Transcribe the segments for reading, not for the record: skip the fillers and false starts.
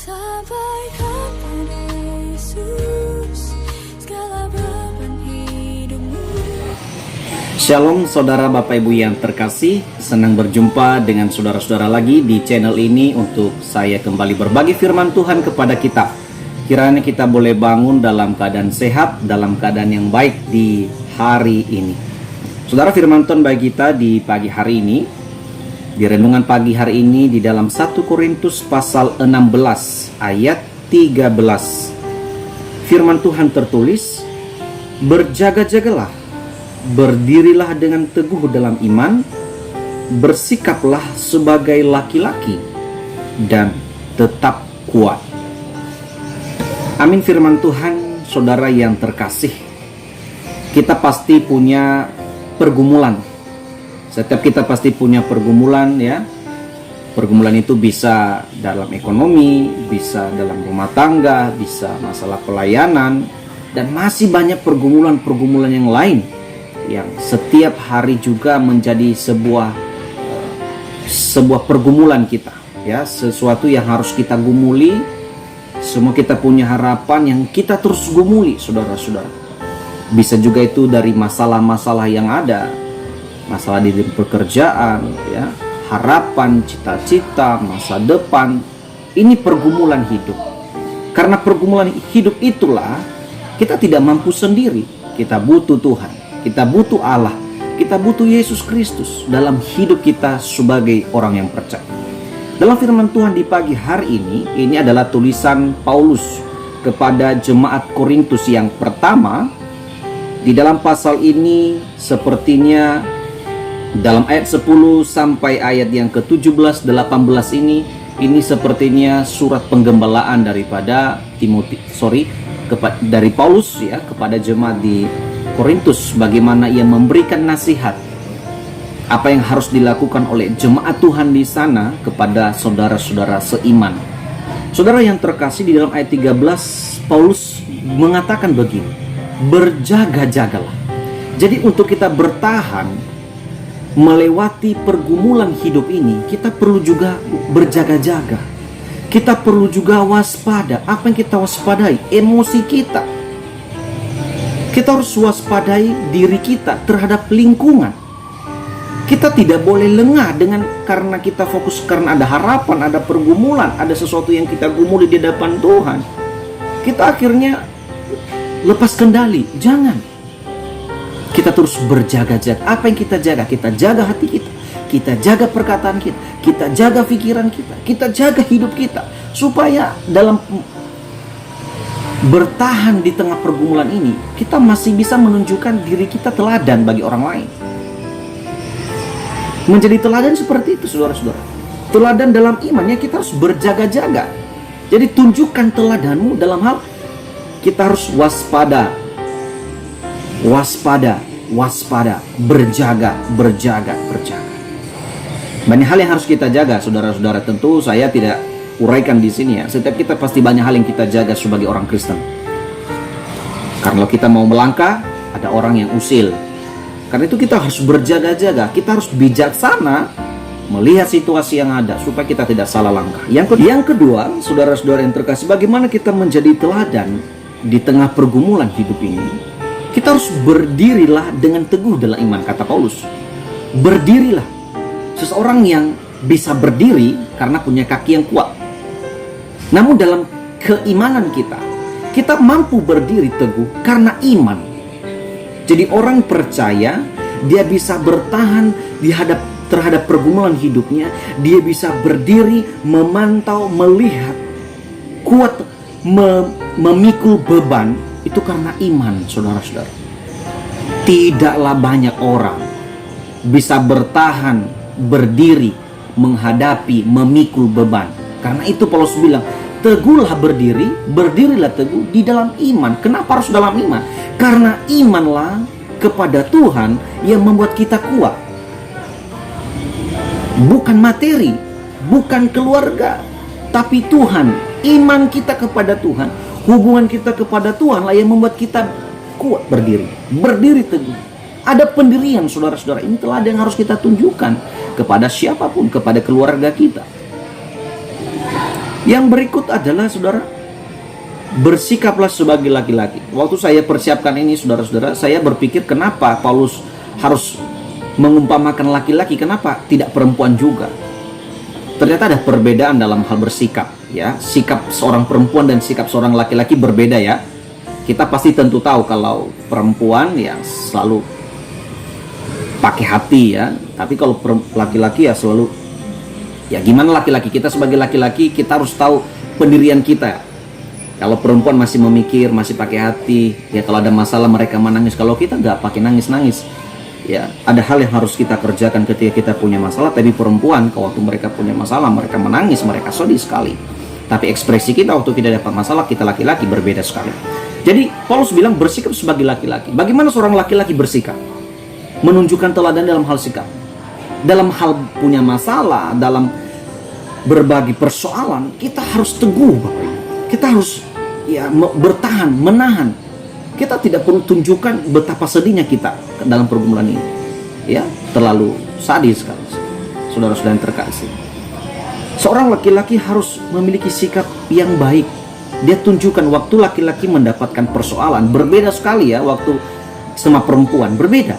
Sampai kapan Yesus, segala beban hidupmu. Shalom saudara Bapak Ibu yang terkasih, senang berjumpa dengan saudara-saudara lagi di channel ini untuk saya kembali berbagi firman Tuhan kepada kita. Kiranya kita boleh bangun dalam keadaan sehat, dalam keadaan yang baik di hari ini. Saudara, firman Tuhan bagi kita di pagi hari ini, di renungan pagi hari ini di dalam 1 Korintus pasal 16 ayat 13. Firman Tuhan tertulis, "Berjaga-jagalah, berdirilah dengan teguh dalam iman, bersikaplah sebagai laki-laki, dan tetap kuat." Amin. Firman Tuhan, saudara yang terkasih, kita pasti punya pergumulan. Setiap kita pasti punya pergumulan, ya. Pergumulan itu bisa dalam ekonomi, bisa dalam rumah tangga, bisa masalah pelayanan, dan masih banyak pergumulan-pergumulan yang lain yang setiap hari juga menjadi sebuah pergumulan kita, ya, sesuatu yang harus kita gumuli. Semua kita punya harapan yang kita terus gumuli, saudara-saudara. Bisa juga itu dari masalah-masalah yang ada, masalah di pekerjaan, ya, harapan, cita-cita, masa depan. Ini pergumulan hidup. Karena pergumulan hidup itulah kita tidak mampu sendiri. Kita butuh Tuhan, kita butuh Allah, kita butuh Yesus Kristus dalam hidup kita sebagai orang yang percaya. Dalam firman Tuhan di pagi hari ini adalah tulisan Paulus kepada jemaat Korintus yang pertama. Di dalam pasal ini sepertinya dalam ayat 10 sampai ayat yang ke-17, 18 ini sepertinya surat penggembalaan daripada dari Paulus, ya, kepada jemaat di Korintus, bagaimana ia memberikan nasihat apa yang harus dilakukan oleh jemaat Tuhan di sana kepada saudara-saudara seiman. Saudara yang terkasih, di dalam ayat 13 Paulus mengatakan begini, "Berjaga-jagalah." Jadi untuk kita bertahan melewati pergumulan hidup ini, kita perlu juga berjaga-jaga. Kita perlu juga waspada. Apa yang kita waspadai? Emosi kita. Kita harus waspadai diri kita terhadap lingkungan. Kita tidak boleh lengah karena kita fokus, karena ada harapan, ada pergumulan, ada sesuatu yang kita gumuli di hadapan Tuhan. Kita akhirnya lepas kendali. Jangan. Kita terus berjaga-jaga. Apa yang kita jaga? Kita jaga hati kita, kita jaga perkataan kita, kita jaga pikiran kita jaga hidup kita, supaya dalam bertahan di tengah pergumulan ini, kita masih bisa menunjukkan diri kita teladan bagi orang lain. Menjadi teladan seperti itu, saudara-saudara. Teladan dalam imannya, kita harus berjaga-jaga. Jadi tunjukkan teladanmu dalam hal kita harus waspada, berjaga. Banyak hal yang harus kita jaga, saudara-saudara. Tentu saya tidak uraikan di sini, ya. Setiap kita pasti banyak hal yang kita jaga sebagai orang Kristen. Karena kita mau melangkah, ada orang yang usil. Karena itu kita harus berjaga-jaga. Kita harus bijaksana melihat situasi yang ada supaya kita tidak salah langkah. Yang kedua, saudara-saudara yang terkasih, bagaimana kita menjadi teladan di tengah pergumulan hidup ini? Kita harus berdirilah dengan teguh dalam iman, kata Paulus. Berdirilah. Seseorang yang bisa berdiri karena punya kaki yang kuat. Namun dalam keimanan kita mampu berdiri teguh karena iman. Jadi orang percaya, dia bisa bertahan terhadap pergumulan hidupnya. Dia bisa berdiri, memantau, melihat, kuat, memikul beban. Itu karena iman, saudara-saudara. Tidaklah banyak orang bisa bertahan, berdiri, menghadapi, memikul beban. Karena itu Paulus bilang, teguhlah berdiri, berdirilah teguh di dalam iman. Kenapa harus dalam iman? Karena imanlah kepada Tuhan yang membuat kita kuat. Bukan materi, bukan keluarga, tapi Tuhan. Iman kita kepada Tuhan, hubungan kita kepada Tuhan lah yang membuat kita kuat berdiri teguh. Ada pendirian, saudara-saudara. Ini teladan yang harus kita tunjukkan kepada siapapun, kepada keluarga kita. Yang berikut adalah saudara, bersikaplah sebagai laki-laki. Waktu saya persiapkan ini saudara-saudara, saya berpikir kenapa Paulus harus mengumpamakan laki-laki, kenapa tidak perempuan juga? Ternyata ada perbedaan dalam hal bersikap, ya. Sikap seorang perempuan dan sikap seorang laki-laki berbeda, ya. Kita pasti tentu tahu kalau perempuan ya selalu pakai hati, ya. Tapi kalau laki-laki ya selalu, ya gimana laki-laki, kita sebagai laki-laki kita harus tahu pendirian kita. Kalau perempuan masih memikir, masih pakai hati, ya kalau ada masalah mereka menangis. Kalau kita nggak pakai nangis-nangis, ya ada hal yang harus kita kerjakan ketika kita punya masalah. Tapi perempuan, kalau waktu mereka punya masalah, mereka menangis, mereka sedih sekali. Tapi ekspresi kita waktu kita dapat masalah, kita laki-laki berbeda sekali. Jadi Paulus bilang bersikap sebagai laki-laki. Bagaimana seorang laki-laki bersikap? Menunjukkan teladan dalam hal sikap. Dalam hal punya masalah, dalam berbagi persoalan, kita harus teguh, Bapak Ibu. Kita harus ya bertahan, menahan. Kita tidak perlu tunjukkan betapa sedihnya kita dalam pergumulan ini. Ya, terlalu sadis sekali. Saudara-saudara yang terkasih. Seorang laki-laki harus memiliki sikap yang baik. Dia tunjukkan waktu laki-laki mendapatkan persoalan. Berbeda sekali ya waktu sama perempuan. Berbeda.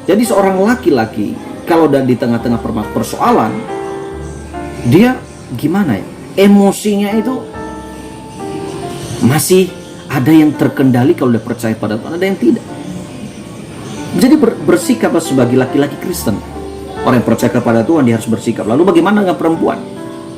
Jadi seorang laki-laki kalau udah di tengah-tengah persoalan, dia gimana ya? Emosinya itu masih ada yang terkendali kalau udah percaya pada Tuhan, ada yang tidak. Jadi bersikap sebagai laki-laki Kristen. Orang yang percaya kepada Tuhan dia harus bersikap. Lalu bagaimana dengan perempuan?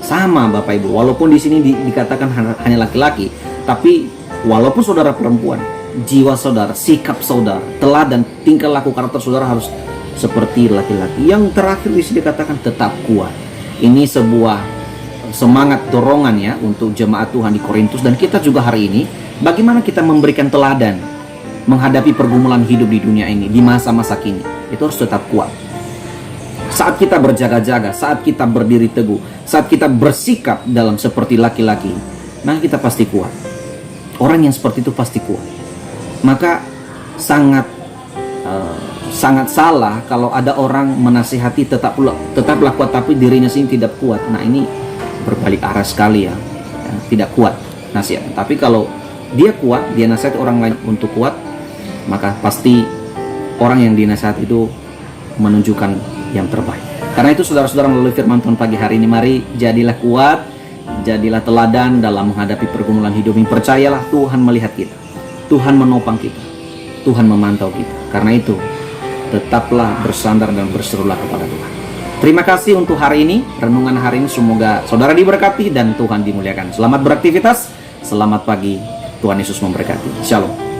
Sama Bapak Ibu, walaupun di sini dikatakan hanya laki-laki, tapi walaupun saudara perempuan, jiwa saudara, sikap saudara, teladan, tingkah laku karakter saudara harus seperti laki-laki. Yang terakhir di sini dikatakan tetap kuat. Ini sebuah semangat dorongan ya untuk jemaat Tuhan di Korintus dan kita juga hari ini. Bagaimana kita memberikan teladan menghadapi pergumulan hidup di dunia ini, di masa-masa kini. Itu harus tetap kuat. Saat kita berjaga-jaga, saat kita berdiri teguh, saat kita bersikap dalam seperti laki-laki, maka kita pasti kuat. Orang yang seperti itu pasti kuat. Maka sangat salah kalau ada orang menasihati tetaplah kuat tapi dirinya sendiri tidak kuat. Nah ini berbalik arah sekali ya, tidak kuat nasihat. Tapi kalau dia kuat, dia nasihat orang lain untuk kuat, maka pasti orang yang dinasihat itu menunjukkan yang terbaik. Karena itu saudara-saudara, melalui firman Tuhan pagi hari ini, mari jadilah kuat, jadilah teladan dalam menghadapi pergumulan hidup ini. Percayalah Tuhan melihat kita, Tuhan menopang kita, Tuhan memantau kita. Karena itu tetaplah bersandar dan berserulah kepada Tuhan. Terima kasih untuk hari ini, renungan hari ini. Semoga saudara diberkati dan Tuhan dimuliakan. Selamat beraktivitas, selamat pagi, Tuhan Yesus memberkati. Shalom.